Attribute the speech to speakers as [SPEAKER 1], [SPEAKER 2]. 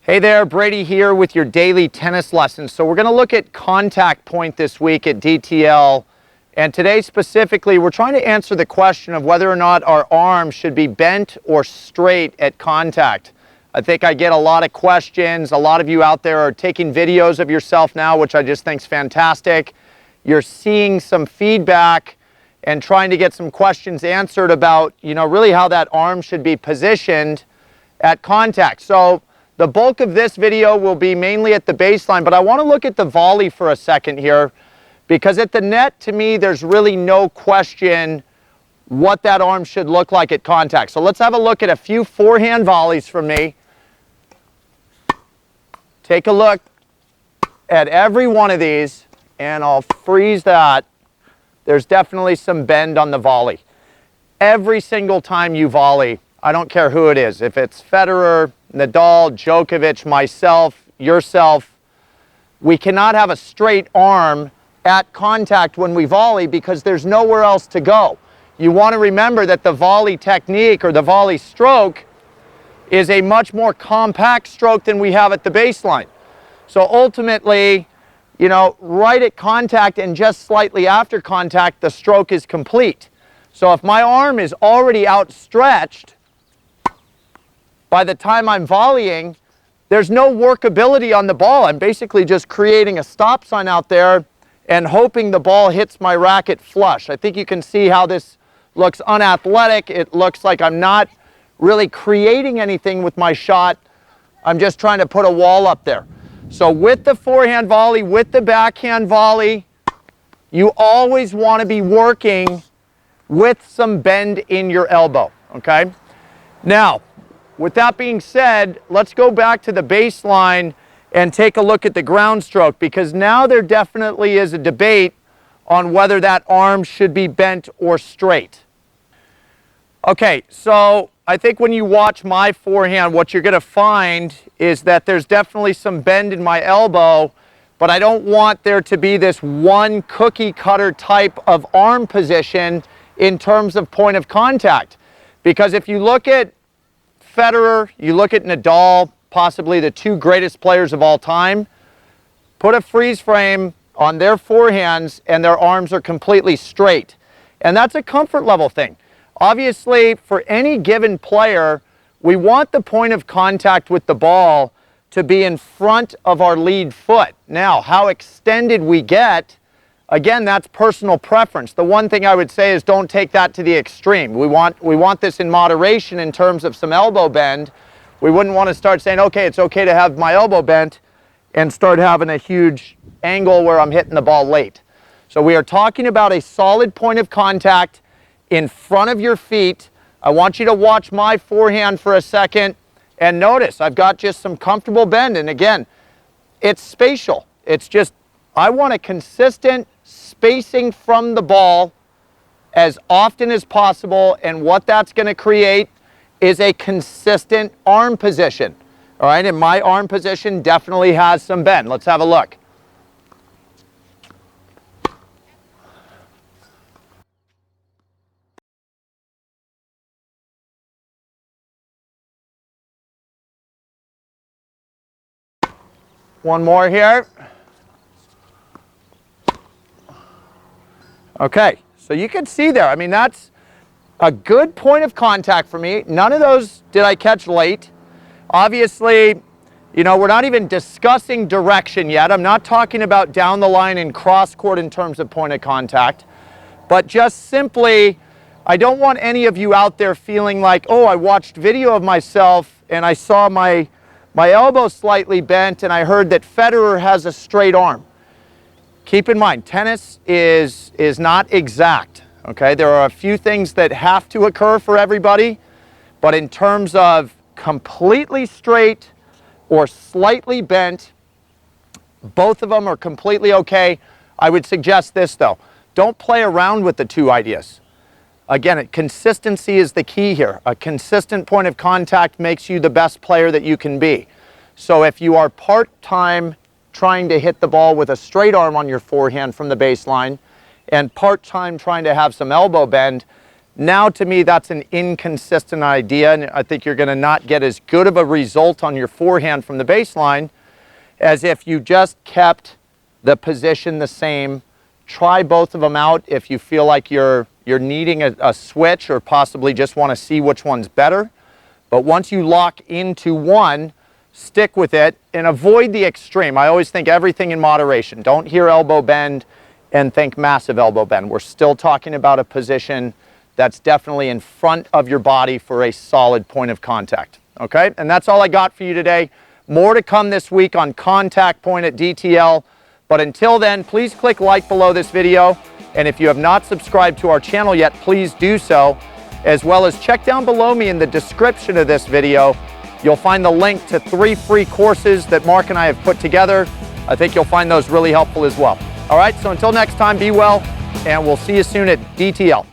[SPEAKER 1] Hey there, Brady here with your daily tennis lessons. So we're going to look at contact point this week at DTL. And today specifically, we're trying to answer the question of whether or not our arm should be bent or straight at contact. I think I get a lot of questions. A lot of you out there are taking videos of yourself now, which I just think is fantastic. You're seeing some feedback and trying to get some questions answered about, really how that arm should be positioned at contact. So the bulk of this video will be mainly at the baseline, but I want to look at the volley for a second here, because at the net, to me, there's really no question what that arm should look like at contact. So let's have a look at a few forehand volleys from me. Take a look at every one of these, and I'll freeze that. There's definitely some bend on the volley. Every single time you volley, I don't care who it is, if it's Federer, Nadal, Djokovic, myself, yourself, we cannot have a straight arm at contact when we volley because there's nowhere else to go. You want to remember that the volley technique or the volley stroke is a much more compact stroke than we have at the baseline. So ultimately, right at contact and just slightly after contact, the stroke is complete. So if my arm is already outstretched, by the time I'm volleying, there's no workability on the ball. I'm basically just creating a stop sign out there and hoping the ball hits my racket flush. I think you can see how this looks unathletic. It looks like I'm not really creating anything with my shot. I'm just trying to put a wall up there. So with the forehand volley, with the backhand volley, you always want to be working with some bend in your elbow, okay? Now, with that being said, let's go back to the baseline and take a look at the ground stroke, because now there definitely is a debate on whether that arm should be bent or straight. Okay, so I think when you watch my forehand, what you're going to find is that there's definitely some bend in my elbow, but I don't want there to be this one cookie cutter type of arm position in terms of point of contact. Because if you look at Federer, you look at Nadal, possibly the two greatest players of all time, put a freeze frame on their forehands and their arms are completely straight. And that's a comfort level thing. Obviously, for any given player, we want the point of contact with the ball to be in front of our lead foot. Now, how extended we get, again, that's personal preference. The one thing I would say is don't take that to the extreme. We want this in moderation in terms of some elbow bend. We wouldn't want to start saying, okay, it's okay to have my elbow bent and start having a huge angle where I'm hitting the ball late. So we are talking about a solid point of contact in front of your feet. I want you to watch my forehand for a second and notice I've got just some comfortable bend. And again, it's spatial. It's just, I want a consistent spacing from the ball as often as possible, and what that's going to create is a consistent arm position. All right, and my arm position definitely has some bend. Let's have a look. One more here. Okay, so you can see there, I mean, that's a good point of contact for me. None of those did I catch late. Obviously, we're not even discussing direction yet. I'm not talking about down the line and cross court in terms of point of contact, but just simply, I don't want any of you out there feeling like, oh, I watched video of myself and I saw my elbow slightly bent and I heard that Federer has a straight arm. Keep in mind, tennis is not exact, okay? There are a few things that have to occur for everybody, but in terms of completely straight or slightly bent, both of them are completely okay. I would suggest this though, don't play around with the two ideas. Again, consistency is the key here. A consistent point of contact makes you the best player that you can be. So if you are part-time trying to hit the ball with a straight arm on your forehand from the baseline and part-time trying to have some elbow bend, Now, to me, that's an inconsistent idea, and I think you're going to not get as good of a result on your forehand from the baseline as if you just kept the position the same. Try both of them out if you feel like you're needing a switch or possibly just want to see which one's better. But once you lock into one, stick with it and avoid the extreme. I always think everything in moderation. Don't hear elbow bend and think massive elbow bend. We're still talking about a position that's definitely in front of your body for a solid point of contact. Okay, and that's all I got for you today. More to come this week on contact point at DTL. But until then, please click like below this video. And if you have not subscribed to our channel yet, please do so. As well as check down below me in the description of this video. You'll find the link to 3 free courses that Mark and I have put together. I think you'll find those really helpful as well. All right, so until next time, be well, and we'll see you soon at DTL.